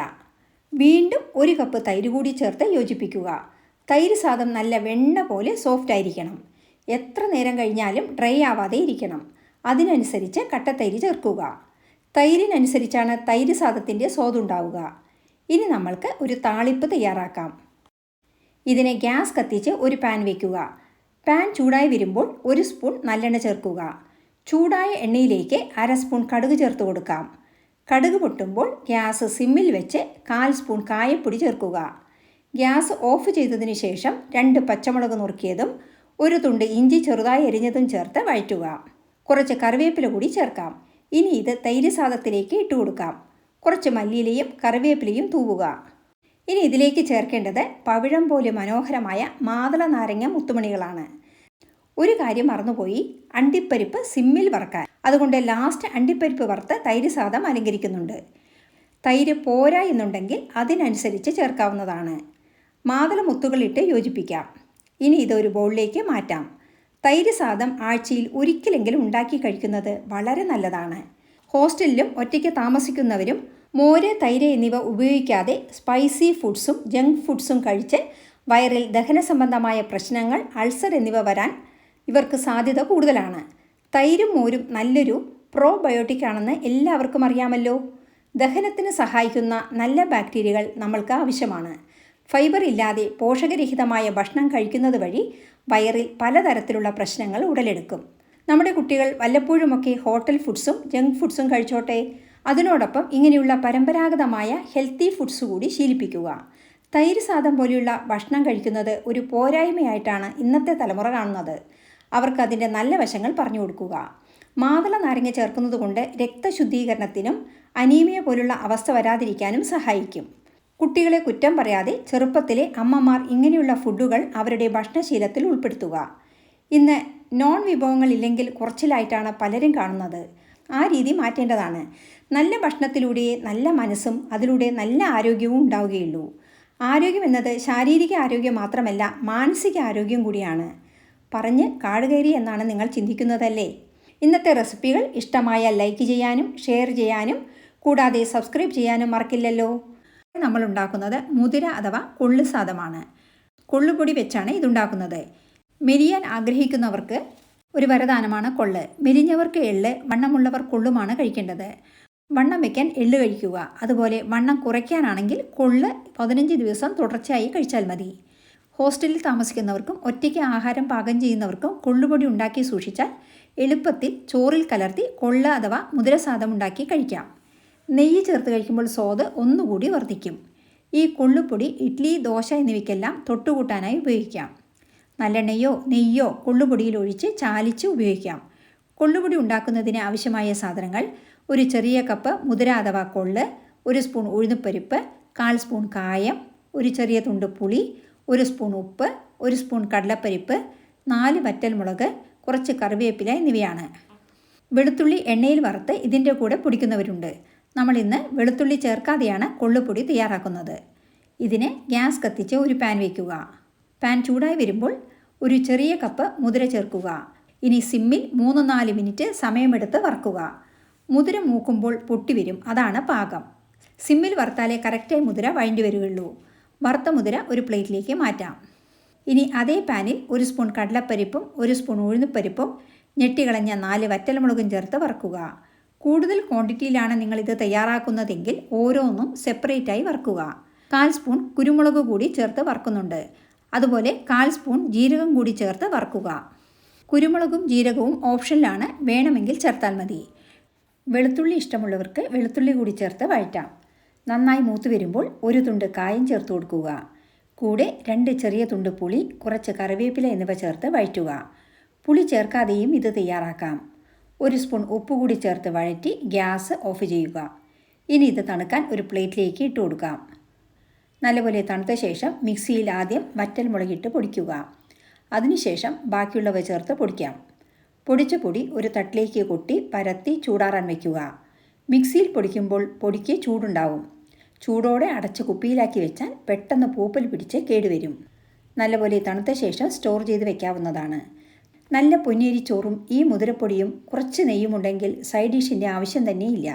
വീണ്ടും 1 കപ്പ് തൈര് കൂടി ചേർത്ത് യോജിപ്പിക്കുക. തൈര് സാദം നല്ല വെണ്ണ പോലെ സോഫ്റ്റ് ആയിരിക്കണം. എത്ര നേരം കഴിഞ്ഞാലും ഡ്രൈ ആവാതെ ഇരിക്കണം. അതിനനുസരിച്ച് കട്ടത്തൈര് ചേർക്കുക. തൈരിനനുസരിച്ചാണ് തൈര് സാദത്തിൻ്റെ സ്വാദുണ്ടാവുക. ഇനി നമ്മൾക്ക് ഒരു താളിപ്പ് തയ്യാറാക്കാം. ഇതിനെ ഗ്യാസ് കത്തിച്ച് ഒരു പാൻ വയ്ക്കുക. പാൻ ചൂടായി വരുമ്പോൾ 1 സ്പൂൺ നല്ലെണ്ണ ചേർക്കുക. ചൂടായ എണ്ണയിലേക്ക് 1/2 സ്പൂൺ കടുക് ചേർത്ത് കൊടുക്കാം. കടുക് പൊട്ടുമ്പോൾ ഗ്യാസ് സിമ്മിൽ വെച്ച് 1/4 സ്പൂൺ കായപ്പൊടി ചേർക്കുക. ഗ്യാസ് ഓഫ് ചെയ്തതിന് ശേഷം 2 പച്ചമുളക് നുറുക്കിയതും 1 തുണ്ട് ഇഞ്ചി ചെറുതായി അരിഞ്ഞതും ചേർത്ത് വഴറ്റുക. കുറച്ച് കറിവേപ്പില കൂടി ചേർക്കാം. ഇനി ഇത് തൈര് സാദത്തിലേക്ക് ഇട്ട് കൊടുക്കാം. കുറച്ച് മല്ലിയിലയും കറിവേപ്പിലയും തൂവുക. ഇനി ഇതിലേക്ക് ചേർക്കേണ്ടത് പവിഴം പോലെ മനോഹരമായ മാതള നാരങ്ങ മുത്തുമണികളാണ്. ഒരു കാര്യം മറന്നുപോയി, അണ്ടിപ്പരിപ്പ് സിമ്മിൽ വറക്കാൻ. അതുകൊണ്ട് ലാസ്റ്റ് അണ്ടിപ്പരിപ്പ് വറുത്ത് തൈര് സാദം അലങ്കരിക്കുന്നുണ്ട്. തൈര് പോരാ എന്നുണ്ടെങ്കിൽ അതിനനുസരിച്ച് ചേർക്കാവുന്നതാണ്. മാതള മുത്തുകളിട്ട് യോജിപ്പിക്കാം. ഇനി ഇതൊരു ബൗളിലേക്ക് മാറ്റാം. തൈര് സാദം ആഴ്ചയിൽ ഒരിക്കലെങ്കിലും ഉണ്ടാക്കി കഴിക്കുന്നത് വളരെ നല്ലതാണ്. ഹോസ്റ്റലിലും ഒറ്റയ്ക്ക് താമസിക്കുന്നവരും മോര്, തൈര് എന്നിവ ഉപയോഗിക്കാതെ സ്പൈസി ഫുഡ്സും ജങ്ക് ഫുഡ്സും കഴിച്ച് വയറിൽ ദഹന സംബന്ധമായ പ്രശ്നങ്ങൾ, അൾസർ എന്നിവ വരാൻ ഇവർക്ക് സാധ്യത കൂടുതലാണ്. തൈരും മോരും നല്ലൊരു പ്രോബയോട്ടിക് ആണെന്ന് എല്ലാവർക്കും അറിയാമല്ലോ. ദഹനത്തിന് സഹായിക്കുന്ന നല്ല ബാക്ടീരിയകൾ നമ്മൾക്ക് ആവശ്യമാണ്. ഫൈബർ ഇല്ലാതെ പോഷകരഹിതമായ ഭക്ഷണം കഴിക്കുന്നത് വഴി വയറിൽ പലതരത്തിലുള്ള പ്രശ്നങ്ങൾ ഉടലെടുക്കും. നമ്മുടെ കുട്ടികൾ വല്ലപ്പോഴുമൊക്കെ ഹോട്ടൽ ഫുഡ്സും ജങ്ക് ഫുഡ്സും കഴിച്ചോട്ടെ. അതിനോടൊപ്പം ഇങ്ങനെയുള്ള പരമ്പരാഗതമായ ഹെൽത്തി ഫുഡ്സ് കൂടി ശീലിപ്പിക്കുക. തൈര് സാദം പോലെയുള്ള ഭക്ഷണം കഴിക്കുന്നത് ഒരു പോരായ്മയായിട്ടാണ് ഇന്നത്തെ തലമുറ കാണുന്നത്. അവർക്ക് അതിൻ്റെ നല്ല വശങ്ങൾ പറഞ്ഞു കൊടുക്കുക. മാതള നാരങ്ങ ചേർക്കുന്നത് കൊണ്ട് രക്തശുദ്ധീകരണത്തിനും അനീമിയ പോലുള്ള അവസ്ഥ വരാതിരിക്കാനും സഹായിക്കും. കുട്ടികളെ കുറ്റം പറയാതെ ചെറുപ്പത്തിലെ അമ്മമാർ ഇങ്ങനെയുള്ള ഫുഡുകൾ അവരുടെ ഭക്ഷണശീലത്തിൽ ഉൾപ്പെടുത്തുക. ഇന്ന് നോൺ വിഭവങ്ങളില്ലെങ്കിൽ കുറച്ചിലായിട്ടാണ് പലരും കാണുന്നത്. ആ രീതി മാറ്റേണ്ടതാണ്. നല്ല ഭക്ഷണത്തിലൂടെ നല്ല മനസ്സും അതിലൂടെ നല്ല ആരോഗ്യവും ഉണ്ടാവുകയുള്ളൂ. ആരോഗ്യം എന്നത് ശാരീരിക ആരോഗ്യം മാത്രമല്ല, മാനസിക ആരോഗ്യം കൂടിയാണ്. പറഞ്ഞ് കാടുകയറി എന്നാണ് നിങ്ങൾ ചിന്തിക്കുന്നതല്ലേ? ഇന്നത്തെ റെസിപ്പികൾ ഇഷ്ടമായാൽ ലൈക്ക് ചെയ്യാനും ഷെയർ ചെയ്യാനും കൂടാതെ സബ്സ്ക്രൈബ് ചെയ്യാനും മറക്കില്ലല്ലോ. നമ്മൾ ഉണ്ടാക്കുന്നത് മുതിര അഥവാ കൊള്ളു സാദമാണ്. കൊള്ളുപൊടി വെച്ചാണ് ഇതുണ്ടാക്കുന്നത്. മെലിയാൻ ആഗ്രഹിക്കുന്നവർക്ക് ഒരു വരദാനമാണ് കൊള്ള്. മെലിഞ്ഞവർക്ക് എള്ള്, വണ്ണമുള്ളവർ കൊള്ളുമാണ് കഴിക്കേണ്ടത്. വണ്ണം വയ്ക്കാൻ എള്ള് കഴിക്കുക. അതുപോലെ വണ്ണം കുറയ്ക്കാനാണെങ്കിൽ കൊള്ള് 15 ദിവസം തുടർച്ചയായി കഴിച്ചാൽ മതി. ഹോസ്റ്റലിൽ താമസിക്കുന്നവർക്കും ഒറ്റയ്ക്ക് ആഹാരം പാകം ചെയ്യുന്നവർക്കും കൊള്ളുപൊടി ഉണ്ടാക്കി സൂക്ഷിച്ചാൽ എളുപ്പത്തിൽ ചോറിൽ കലർത്തി കൊള്ള് അഥവാ മുതിരസാദം ഉണ്ടാക്കി കഴിക്കാം. നെയ്യ് ചേർത്ത് കഴിക്കുമ്പോൾ സ്വാദ് ഒന്നുകൂടി വർദ്ധിക്കും. ഈ കൊള്ളുപൊടി ഇഡ്ഡലി, ദോശ എന്നിവയ്ക്കെല്ലാം തൊട്ടുകൂട്ടാനായി ഉപയോഗിക്കാം. നല്ലെണ്ണയോ നെയ്യോ കൊള്ളുപൊടിയിൽ ഒഴിച്ച് ചാലിച്ച് ഉപയോഗിക്കാം. കൊള്ളുപൊടി ഉണ്ടാക്കുന്നതിന് ആവശ്യമായ സാധനങ്ങൾ: ഒരു ചെറിയ കപ്പ് മുതിര അഥവാ കൊള്ള്, 1 സ്പൂൺ ഉഴുന്നുപരിപ്പ്, 1/4 സ്പൂൺ കായം, ഒരു ചെറിയ തുണ്ട് പുളി, 1 സ്പൂൺ ഉപ്പ്, 1 സ്പൂൺ കടലപ്പരിപ്പ്, 4 വറ്റൽമുളക്, കുറച്ച് കറിവേപ്പില എന്നിവയാണ്. വെളുത്തുള്ളി എണ്ണയിൽ വറുത്ത് ഇതിൻ്റെ കൂടെ പൊടിക്കുന്നവരുണ്ട്. നമ്മളിന്ന് വെളുത്തുള്ളി ചേർക്കാതെയാണ് കൊള്ളുപൊടി തയ്യാറാക്കുന്നത്. ഇതിന് ഗ്യാസ് കത്തിച്ച് ഒരു പാൻ വയ്ക്കുക. പാൻ ചൂടായി വരുമ്പോൾ ഒരു ചെറിയ കപ്പ് മുതിര ചേർക്കുക. ഇനി സിമ്മിൽ 3-4 മിനിറ്റ് സമയമെടുത്ത് വറുക്കുക. മുതിര മൂക്കുമ്പോൾ പൊട്ടി വരും, അതാണ് പാകം. സിമ്മിൽ വറുത്താലേ കറക്റ്റായി മുതിര വഴണ്ടി വരികയുള്ളൂ. വറുത്ത മുതിര ഒരു പ്ലേറ്റിലേക്ക് മാറ്റാം. ഇനി അതേ പാനിൽ 1 സ്പൂൺ കടലപ്പരിപ്പും 1 സ്പൂൺ ഉഴുന്നുപരിപ്പും ഞെട്ടികളഞ്ഞ 4 വറ്റൽമുളകും ചേർത്ത് വറുക്കുക. കൂടുതൽ ക്വാണ്ടിറ്റിയിലാണ് നിങ്ങളിത് തയ്യാറാക്കുന്നതെങ്കിൽ ഓരോന്നും സെപ്പറേറ്റായി വറുക്കുക. 1/4 സ്പൂൺ കുരുമുളക് കൂടി ചേർത്ത് വറുക്കുന്നുണ്ട്. അതുപോലെ 1/4 സ്പൂൺ ജീരകം കൂടി ചേർത്ത് വറുക്കുക. കുരുമുളകും ജീരകവും ഓപ്ഷനിലാണ്, വേണമെങ്കിൽ ചേർത്താൽ മതി. വെളുത്തുള്ളി ഇഷ്ടമുള്ളവർക്ക് വെളുത്തുള്ളി കൂടി ചേർത്ത് വഴറ്റാം. നന്നായി മൂത്ത് വരുമ്പോൾ ഒരു തുണ്ട് കായം ചേർത്ത് കൊടുക്കുക. കൂടെ 2 ചെറിയ തുണ്ട് പുളി, കുറച്ച് കറിവേപ്പില എന്നിവ ചേർത്ത് വഴറ്റുക. പുളി ചേർക്കാതെയും ഇത് തയ്യാറാക്കാം. 1 സ്പൂൺ ഉപ്പ് കൂടി ചേർത്ത് വഴറ്റി ഗ്യാസ് ഓഫ് ചെയ്യുക. ഇനി ഇത് തണുക്കാൻ ഒരു പ്ലേറ്റിലേക്ക് ഇട്ട് കൊടുക്കാം. നല്ലപോലെ തണുത്ത ശേഷം മിക്സിയിൽ ആദ്യം വറ്റൽമുളകിട്ട് പൊടിക്കുക. അതിനുശേഷം ബാക്കിയുള്ളവ ചേർത്ത് പൊടിക്കാം. പൊടിച്ച പൊടി ഒരു തട്ടിലേക്ക് കൊട്ടി പരത്തി ചൂടാറാൻ വയ്ക്കുക. മിക്സിയിൽ പൊടിക്കുമ്പോൾ പൊടിക്ക് ചൂടുണ്ടാവും. ചൂടോടെ അടച്ച് കുപ്പിയിലാക്കി വെച്ചാൽ പെട്ടെന്ന് പൂപ്പൽ പിടിച്ച് കേടുവരും. നല്ലപോലെ തണുത്ത ശേഷം സ്റ്റോർ ചെയ്ത് വെക്കാവുന്നതാണ്. നല്ല പൊന്നിയരിച്ചോറും ഈ മുതിരപ്പൊടിയും കുറച്ച് നെയ്യുമുണ്ടെങ്കിൽ സൈഡ് ഡിഷിൻ്റെ ആവശ്യം തന്നെയില്ല.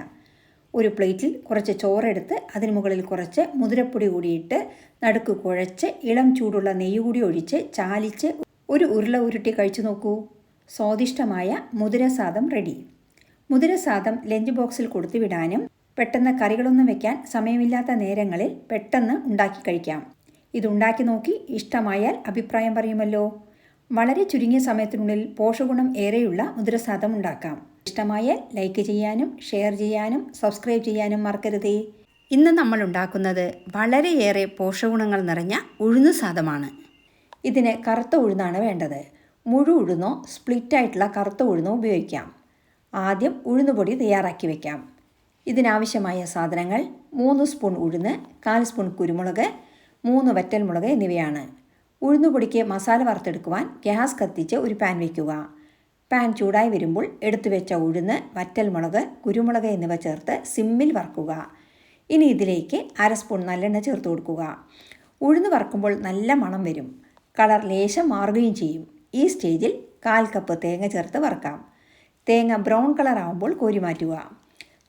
ഒരു പ്ലേറ്റിൽ കുറച്ച് ചോറെടുത്ത് അതിന് മുകളിൽ കുറച്ച് മുതിരപ്പൊടി കൂടിയിട്ട് നടുക്ക് കുഴച്ച് ഇളം ചൂടുള്ള നെയ്യ് കൂടി ഒഴിച്ച് ചാലിച്ച് ഒരു ഉരുള ഉരുട്ടി കഴിച്ചു നോക്കൂ. സ്വാദിഷ്ടമായ മുതിരസാദം റെഡി. മുതിരസാദം ലഞ്ച് ബോക്സിൽ കൊടുത്തു വിടാനും പെട്ടെന്ന് കറികളൊന്നും വെക്കാൻ സമയമില്ലാത്ത നേരങ്ങളിൽ പെട്ടെന്ന് ഉണ്ടാക്കി കഴിക്കാം. ഇതുണ്ടാക്കി നോക്കി ഇഷ്ടമായാൽ അഭിപ്രായം പറയുമല്ലോ. വളരെ ചുരുങ്ങിയ സമയത്തിനുള്ളിൽ പോഷകഗുണം ഏറെയുള്ള മുതിരസാദം ഉണ്ടാക്കാം. ഇഷ്ടമായാൽ ലൈക്ക് ചെയ്യാനും ഷെയർ ചെയ്യാനും സബ്സ്ക്രൈബ് ചെയ്യാനും മറക്കരുതേ. ഇന്ന് നമ്മൾ ഉണ്ടാക്കുന്നത് വളരെയേറെ പോഷകഗുണങ്ങൾ നിറഞ്ഞ ഉഴുന്ന് സാദമാണ്. ഇതിന് കറുത്ത ഉഴുന്നാണ് വേണ്ടത്. മുഴു ഉഴുന്നോ സ്പ്ലിറ്റായിട്ടുള്ള കറുത്ത ഉഴുന്നോ ഉപയോഗിക്കാം. ആദ്യം ഉഴുന്നുപൊടി തയ്യാറാക്കി വയ്ക്കാം. ഇതിനാവശ്യമായ സാധനങ്ങൾ: 3 സ്പൂൺ ഉഴുന്ന്, 1/4 സ്പൂൺ കുരുമുളക്, 3 വറ്റൽമുളക് എന്നിവയാണ്. ഉഴുന്നുപൊടിക്ക് മസാല വറുത്തെടുക്കുവാൻ ഗ്യാസ് കത്തിച്ച് ഒരു പാൻ വയ്ക്കുക. പാൻ ചൂടായി വരുമ്പോൾ എടുത്തു വെച്ച ഉഴുന്ന്, വറ്റൽമുളക്, കുരുമുളക് എന്നിവ ചേർത്ത് സിമ്മിൽ വറുക്കുക. ഇനി ഇതിലേക്ക് 1/2 സ്പൂൺ നല്ലെണ്ണ ചേർത്ത് കൊടുക്കുക. ഉഴുന്ന് വറുക്കുമ്പോൾ നല്ല മണം വരും. കളർ ലേശം മാറുകയും ചെയ്യും. ഈ സ്റ്റേജിൽ 1/4 കപ്പ് തേങ്ങ ചേർത്ത് വറുക്കാം. തേങ്ങ ബ്രൗൺ കളർ ആകുമ്പോൾ കോരി മാറ്റുക.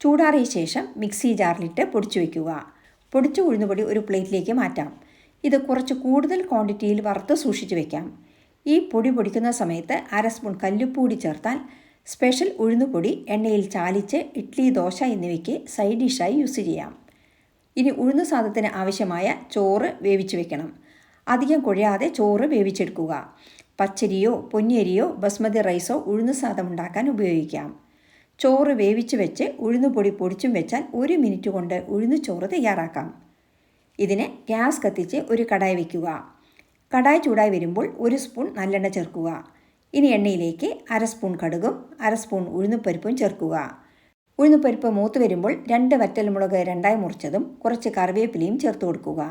ചൂടാറിയ ശേഷം മിക്സി ജാറിലിട്ട് പൊടിച്ചു വയ്ക്കുക. പൊടിച്ച ഉഴുന്നുപൊടി ഒരു പ്ലേറ്റിലേക്ക് മാറ്റാം. ഇത് കുറച്ച് കൂടുതൽ ക്വാണ്ടിറ്റിയിൽ വറുത്ത് സൂക്ഷിച്ചു വയ്ക്കാം. ഈ പൊടി പൊടിക്കുന്ന സമയത്ത് 1/2 സ്പൂൺ കല്ലുപ്പ് കൂടി ചേർത്താൽ സ്പെഷ്യൽ ഉഴുന്നുപൊടി എണ്ണയിൽ ചാലിച്ച് ഇഡ്ഡലി, ദോശ എന്നിവയ്ക്ക് സൈഡ് ഡിഷായി യൂസ് ചെയ്യാം. ഇനി ഉഴുന്ന് സാദത്തിന് ആവശ്യമായ ചോറ് വേവിച്ച് വെക്കണം. അധികം കുഴയാതെ ചോറ് വേവിച്ചെടുക്കുക. പച്ചരിയോ പൊന്നിയരിയോ ബസ്മതി റൈസോ ഉഴുന്ന് സാദം ഉണ്ടാക്കാൻ ഉപയോഗിക്കാം. ചോറ് വേവിച്ച് വെച്ച് ഉഴുന്നുപൊടി പൊടിച്ചും വെച്ചാൽ 1 മിനിറ്റ് കൊണ്ട് ഉഴുന്ന് ചോറ് തയ്യാറാക്കാം. ഇതിന് ഗ്യാസ് കത്തിച്ച് ഒരു കടായി വയ്ക്കുക. കടായി ചൂടായി വരുമ്പോൾ 1 സ്പൂൺ നല്ലെണ്ണ ചേർക്കുക. ഇനി എണ്ണയിലേക്ക് 1/2 സ്പൂൺ കടുകും 1/2 സ്പൂൺ ഉഴുന്നുപരിപ്പും ചേർക്കുക. ഉഴുന്നുപരിപ്പ് മൂത്ത് വരുമ്പോൾ 2 വറ്റൽമുളക് 2ആയി മുറിച്ചതും കുറച്ച് കറിവേപ്പിലയും ചേർത്ത് കൊടുക്കുക.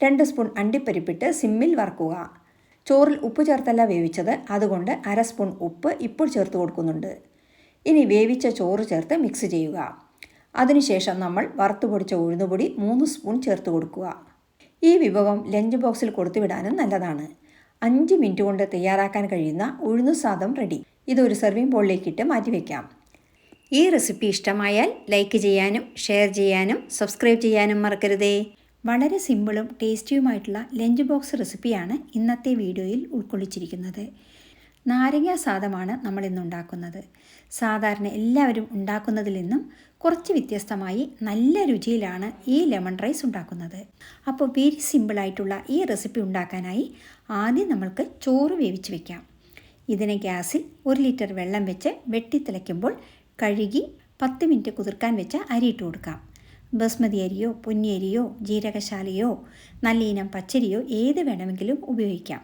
2 സ്പൂൺ അണ്ടിപ്പരിപ്പിട്ട് സിമ്മിൽ വറക്കുക. ചോറിൽ ഉപ്പ് ചേർത്തല്ല വേവിച്ചത്, അതുകൊണ്ട് 1/2 സ്പൂൺ ഉപ്പ് ഇപ്പോൾ ചേർത്ത് കൊടുക്കുന്നുണ്ട്. ഇനി വേവിച്ച ചോറ് ചേർത്ത് മിക്സ് ചെയ്യുക. അതിനുശേഷം നമ്മൾ വറുത്ത് പൊടിച്ച ഉഴുന്നുപൊടി 3 സ്പൂൺ ചേർത്ത് കൊടുക്കുക. ഈ വിഭവം ലഞ്ച് ബോക്സിൽ കൊടുത്തുവിടാനും നല്ലതാണ്. 5 മിനിറ്റ് കൊണ്ട് തയ്യാറാക്കാൻ കഴിയുന്ന ഉഴുന്നു സാദം റെഡി. ഇതൊരു സെർവിംഗ് ബോളിലേക്കിട്ട് മാറ്റിവെക്കാം. ഈ റെസിപ്പി ഇഷ്ടമായാൽ ലൈക്ക് ചെയ്യാനും ഷെയർ ചെയ്യാനും സബ്സ്ക്രൈബ് ചെയ്യാനും മറക്കരുതേ. വളരെ സിമ്പിളും ടേസ്റ്റിയുമായിട്ടുള്ള ലഞ്ച് ബോക്സ് റെസിപ്പിയാണ് ഇന്നത്തെ വീഡിയോയിൽ ഉൾക്കൊള്ളിച്ചിരിക്കുന്നത്. നാരങ്ങ സാദമാണ് നമ്മളിന്ന് ഉണ്ടാക്കുന്നത്. സാധാരണ എല്ലാവരും ഉണ്ടാക്കുന്നതിൽ നിന്നും കുറച്ച് വ്യത്യസ്തമായി നല്ല രുചിയിലാണ് ഈ ലെമൺ റൈസ് ഉണ്ടാക്കുന്നത്. അപ്പോൾ വെരി സിമ്പിളായിട്ടുള്ള ഈ റെസിപ്പി ഉണ്ടാക്കാനായി ആദ്യം നമ്മൾക്ക് ചോറ് വേവിച്ച് വയ്ക്കാം. ഇതിനെ ഗ്യാസിൽ 1 ലിറ്റർ വെള്ളം വെച്ച് വെട്ടിത്തിളയ്ക്കുമ്പോൾ കഴുകി 10 മിനിറ്റ് കുതിർക്കാൻ വെച്ച് അരിയിട്ട് കൊടുക്കാം. ബസ്മതി അരിയോ പൊന്നിയരിയോ ജീരകശാലയോ നല്ല ഇനം പച്ചരിയോ ഏത് വേണമെങ്കിലും ഉപയോഗിക്കാം.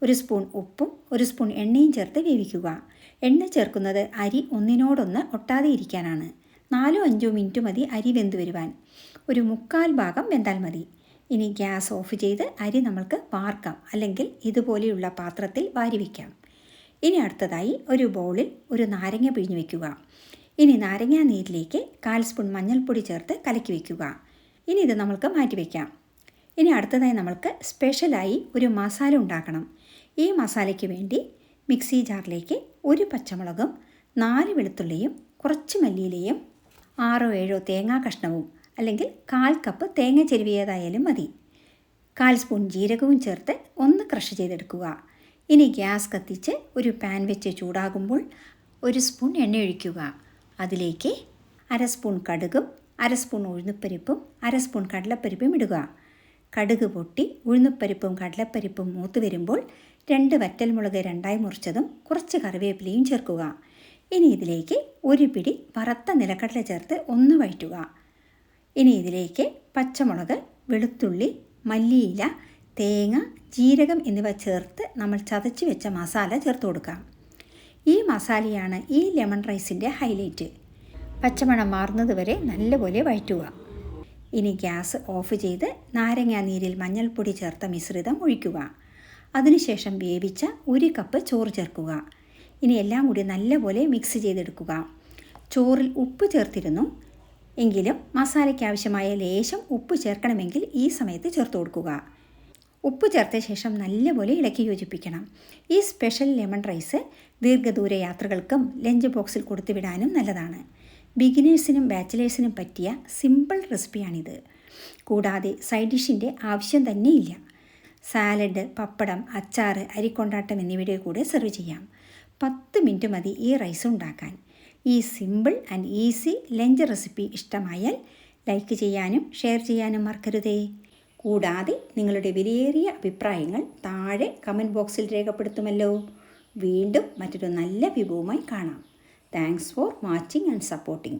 1 സ്പൂൺ ഉപ്പും 1 സ്പൂൺ എണ്ണയും ചേർത്ത് വേവിക്കുക. എണ്ണ ചേർക്കുന്നത് അരി ഒന്നിനോടൊന്ന് ഒട്ടാതെ ഇരിക്കാനാണ്. 4-5 മിനിറ്റ് മതി അരി വെന്ത് വരുവാൻ. ഒരു 1/4 ഭാഗം വെന്താൽ മതി. ഇനി ഗ്യാസ് ഓഫ് ചെയ്ത് അരി നമ്മൾക്ക് വാർക്കാം, അല്ലെങ്കിൽ ഇതുപോലെയുള്ള പാത്രത്തിൽ വാരി വയ്ക്കാം. ഇനി അടുത്തതായി ഒരു ബൗളിൽ ഒരു നാരങ്ങ പിഴിഞ്ഞ് വയ്ക്കുക. ഇനി നാരങ്ങാ നീരിലേക്ക് 1/4 സ്പൂൺ മഞ്ഞൾപ്പൊടി ചേർത്ത് കലക്കി വയ്ക്കുക. ഇനി ഇത് നമ്മൾക്ക് മാറ്റി വയ്ക്കാം. ഇനി അടുത്തതായി നമ്മൾക്ക് സ്പെഷ്യലായി ഒരു മസാല ഉണ്ടാക്കണം. ഈ മസാലയ്ക്ക് വേണ്ടി മിക്സി ജാറിലേക്ക് 1 പച്ചമുളകും 4 വെളുത്തുള്ളിയും കുറച്ച് മല്ലിയിലയും 6-7 തേങ്ങാ കഷ്ണവും അല്ലെങ്കിൽ 1/4 കപ്പ് തേങ്ങ ചെരുവിയതായാലും മതി. 1/4 സ്പൂൺ ജീരകവും ചേർത്ത് ഒന്ന് ക്രഷ് ചെയ്തെടുക്കുക. ഇനി ഗ്യാസ് കത്തിച്ച് ഒരു പാൻ വെച്ച് ചൂടാകുമ്പോൾ 1 സ്പൂൺ എണ്ണ ഒഴിക്കുക. അതിലേക്ക് 1/2 സ്പൂൺ കടുകും 1/2 സ്പൂൺ ഉഴുന്നുപ്പരിപ്പും 1/2 സ്പൂൺ കടലപ്പരിപ്പും ഇടുക. കടുക് പൊട്ടി ഉഴുന്നുപ്പരിപ്പും കടലപ്പരിപ്പും മൂത്ത് വരുമ്പോൾ 2 വറ്റൽമുളക് 2ആയി മുറിച്ചതും കുറച്ച് കറിവേപ്പിലയും ചേർക്കുക. ഇനി ഇതിലേക്ക് 1 പിടി വറുത്ത നിലക്കടല ചേർത്ത് ഒന്ന് വഴറ്റുക. ഇനി ഇതിലേക്ക് പച്ചമുളക്, വെളുത്തുള്ളി, മല്ലിയില, തേങ്ങ, ജീരകം എന്നിവ ചേർത്ത് നമ്മൾ ചതച്ച് വെച്ച മസാല ചേർത്ത് കൊടുക്കാം. ഈ മസാലയാണ് ഈ ലെമൺ റൈസിൻ്റെ ഹൈലൈറ്റ്. പച്ചമണം മാറുന്നത് വരെ നല്ലപോലെ വഴറ്റുക. ഇനി ഗ്യാസ് ഓഫ് ചെയ്ത് നാരങ്ങാ നീരിൽ മഞ്ഞൾപ്പൊടി ചേർത്ത മിശ്രിതം ഒഴിക്കുക. അതിനുശേഷം വേവിച്ച 1 കപ്പ് ചോറ് ചേർക്കുക. ഇനി എല്ലാം കൂടി നല്ലപോലെ മിക്സ് ചെയ്തെടുക്കുക. ചോറിൽ ഉപ്പ് ചേർത്തിരുന്നു, എങ്കിലും മസാലയ്ക്ക് ആവശ്യമായ ലേശം ഉപ്പ് ചേർക്കണമെങ്കിൽ ഈ സമയത്ത് ചേർത്ത് കൊടുക്കുക. ഉപ്പ് ചേർത്ത ശേഷം നല്ലപോലെ ഇളക്കി യോജിപ്പിക്കണം. ഈ സ്പെഷ്യൽ ലെമൺ റൈസ് ദീർഘദൂര യാത്രകൾക്കും ലഞ്ച് ബോക്സിൽ കൊടുത്തുവിടാനും നല്ലതാണ്. ബിഗിനേഴ്സിനും ബാച്ചിലേഴ്സിനും പറ്റിയ സിമ്പിൾ റെസിപ്പിയാണിത്. കൂടാതെ സൈഡ് ഡിഷിൻ്റെ ആവശ്യം തന്നെയില്ല. സാലഡ്, പപ്പടം, അച്ചാർ, അരിക്കൊണ്ടാട്ടം എന്നിവയുടെ കൂടെ സെർവ് ചെയ്യാം. 10 മിനിറ്റ് മതി ഈ റൈസ് ഉണ്ടാക്കാൻ. ഈ simple and easy lunch recipe ഇഷ്ടമായാൽ ലൈക്ക് ചെയ്യാനും ഷെയർ ചെയ്യാനും മറക്കരുതേ. കൂടാതെ നിങ്ങളുടെ വിലയേറിയ അഭിപ്രായങ്ങൾ താഴെ കമൻറ്റ് ബോക്സിൽ രേഖപ്പെടുത്തുമല്ലോ. വീണ്ടും മറ്റൊരു നല്ല വിഭവമായി കാണാം. Thanks for watching and supporting.